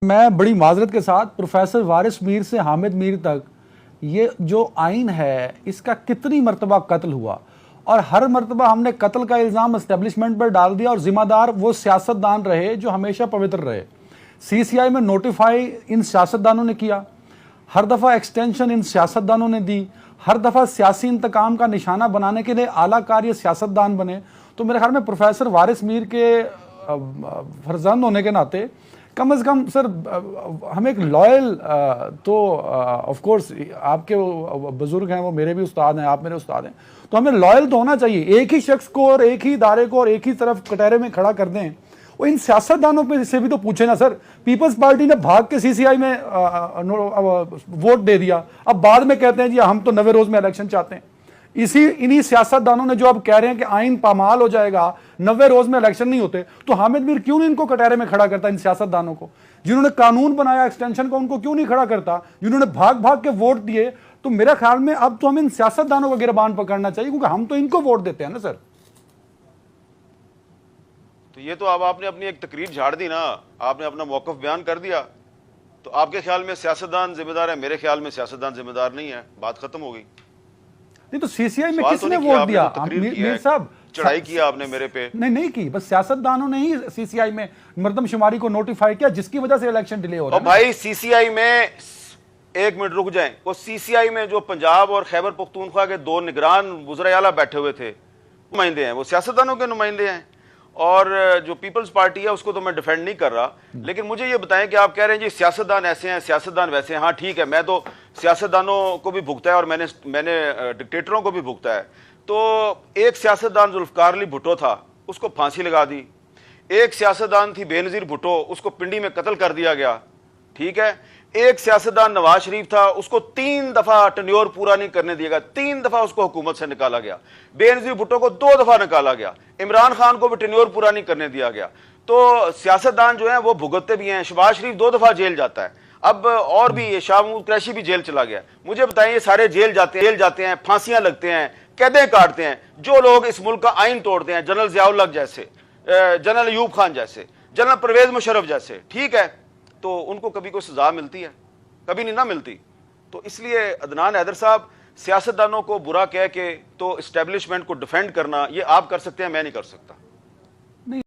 میں بڑی معذرت کے ساتھ پروفیسر وارث میر سے حامد میر تک یہ جو آئین ہے اس کا کتنی مرتبہ قتل ہوا اور ہر مرتبہ ہم نے قتل کا الزام اسٹیبلشمنٹ پر ڈال دیا اور ذمہ دار وہ سیاستدان رہے جو ہمیشہ پوتر رہے. سی سی آئی میں نوٹیفائی ان سیاستدانوں نے کیا, ہر دفعہ ایکسٹینشن ان سیاستدانوں نے دی, ہر دفعہ سیاسی انتقام کا نشانہ بنانے کے لیے اعلیٰ کار یہ سیاستدان بنے. تو میرے خیال میں پروفیسر وارث میر کے فرزند ہونے کے ناطے کم از کم سر ہمیں ایک لائل تو آف کورس آپ کے بزرگ ہیں, وہ میرے بھی استاد ہیں, آپ میرے استاد ہیں, تو ہمیں لائل تو ہونا چاہیے. ایک ہی شخص کو اور ایک ہی ادارے کو اور ایک ہی طرف کٹہرے میں کھڑا کر دیں, وہ ان سیاستدانوں پہ سے بھی تو پوچھے نا سر. پیپلز پارٹی نے بھاگ کے سی سی آئی میں ووٹ دے دیا, اب بعد میں کہتے ہیں جی ہم تو 90 روز میں الیکشن چاہتے ہیں. انہی سیاستدانوں نے جو اب کہہ رہے ہیں کہ آئین پامال ہو جائے گا, 90 روز میں الیکشن نہیں ہوتے, تو حامد میر کیوں نہیں ان کو کٹہرے میں کھڑا کرتا؟ ان سیاستدانوں کو جنہوں نے قانون بنایا ایکسٹینشن کو, ان کو کیوں نہیں کھڑا کرتا؟ جنہوں نے بھاگ بھاگ کے ووٹ دیے. تو میرا خیال میں اب تو ہمیں ان سیاستدانوں کو گربان پکڑنا چاہیے, کیونکہ ہم تو ان کو ووٹ دیتے ہیں نا سر. تو یہ تو اب آپ نے اپنی ایک تقریر جھاڑ دی نا, آپ نے اپنا موقف بیان کر دیا. تو آپ کے خیال میں سیاستدان ذمہ دار ہے, میرے خیال میں سیاستدان ذمہ دار نہیں ہے, بات ختم ہو گئی. نہیں تو سی سی آئی میں کس نے ووٹ دیا؟ میر صاحب چڑھائی کیا آپ نے میرے پہ. نہیں کی, بس سیاستدانوں نے ہی سی سی آئی میں مردم شماری کو نوٹیفائی کیا, جس کی وجہ سے الیکشن ڈیلے ہو رہا ہے. اور بھائی سی سی آئی میں ایک منٹ رک جائیں, وہ سی سی آئی میں جو پنجاب اور خیبر پختونخوا کے 2 نگران وزراء اعلیٰ بیٹھے ہوئے تھے, نمائندے ہیں, وہ سیاستدانوں کے نمائندے ہیں. اور جو پیپلز پارٹی ہے اس کو تو میں ڈیفینڈ نہیں کر رہا, لیکن مجھے یہ بتائیں کہ آپ کہہ رہے ہیں جی سیاستدان ایسے ہیں سیاستدان ویسے ہیں. ہاں ٹھیک ہے, میں تو سیاستدانوں کو بھی بھگتا ہے اور میں نے ڈکٹیٹروں کو بھی بھگتا ہے. تو ایک سیاستدان ذوالفقار علی بھٹو تھا, اس کو پھانسی لگا دی. ایک سیاستدان تھی بے نظیر بھٹو, اس کو پنڈی میں قتل کر دیا گیا. ٹھیک ہے. ایک سیاستدان نواز شریف تھا, اس کو 3 دفعہ ٹینیور پورا نہیں کرنے دیا گیا, 3 دفعہ اس کو حکومت سے نکالا گیا. بے نظیر بھٹو کو 2 دفعہ نکالا گیا. عمران خان کو بھی ٹینیور پورا نہیں کرنے دیا گیا. تو سیاستدان جو ہیں وہ بھگتتے بھی ہیں. شہباز شریف 2 دفعہ جیل جاتا ہے, اب اور بھی شاہ محمود قریشی بھی جیل چلا گیا. مجھے بتائیں یہ سارے جیل جاتے ہیں, پھانسیاں لگتے ہیں, قیدیں کاٹتے ہیں, جو لوگ اس ملک کا آئین توڑتے ہیں, جنرل ضیاء الحق جیسے, جنرل ایوب خان جیسے, جنرل پرویز مشرف جیسے, ٹھیک ہے, تو ان کو کبھی کوئی سزا ملتی ہے؟ کبھی نہیں نہ ملتی. تو اس لیے عدنان حیدر صاحب, سیاستدانوں کو برا کہہ کے تو اسٹیبلشمنٹ کو ڈیفینڈ کرنا یہ آپ کر سکتے ہیں, میں نہیں کر سکتا.